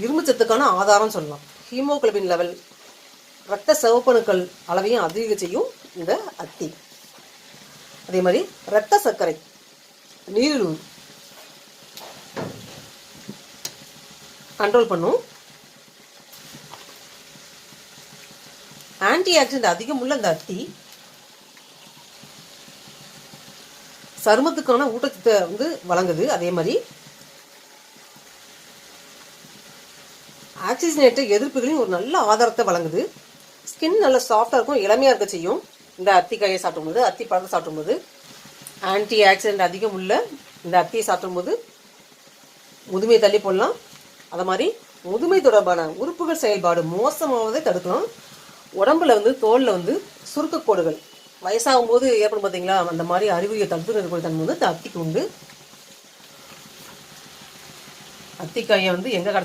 இரும்புச்சத்துக்கான ஆதாரம் சொல்லலாம். Haemoglobin level, இரத்த சிவப்பணுக்கள் அளவையும் அதிக செய்யும் இந்த அத்தி. அதே மாதிரி இரத்த சர்க்கரை, நீரிழிவு கண்ட்ரோல் பண்ணும். ஆன்டி ஆக்சிடென்ட் அதிகம் உள்ள இந்த அத்தி சருமத்துக்கான ஊட்டச்சத்தை வந்து வழங்குது. அதே மாதிரி ஆக்சிஜனேற்ற எதிர்ப்புகளையும் ஒரு நல்ல ஆதாரத்தை வழங்குது. ஸ்கின் நல்லா சாஃப்டாக இருக்கும், இளமையாக இருக்க செய்யும். இந்த அத்திக்காயை சாப்பிடும்போது, அத்தி பழத்தை சாப்பிடும்போது ஆன்டி ஆக்சிடென்ட் அதிகம் உள்ள இந்த அத்தியை சாப்பிடும்போது முதுமையை தள்ளி போடலாம். அது மாதிரி முதுமை தொடர்பான உறுப்புகள் செயல்பாடு மோசமாவதை தடுக்கலாம். உடம்புல வந்து தோலில் வந்து சுருக்கக்கோடுகள் வயசாகும் போது ஏற்படும் பார்த்தீங்களா, அந்த மாதிரி அறிகுறியை தடுத்து நிறுவன தன்மை வந்து இந்த அத்திக்கு உண்டு. அத்திக்காயை வந்து எங்கே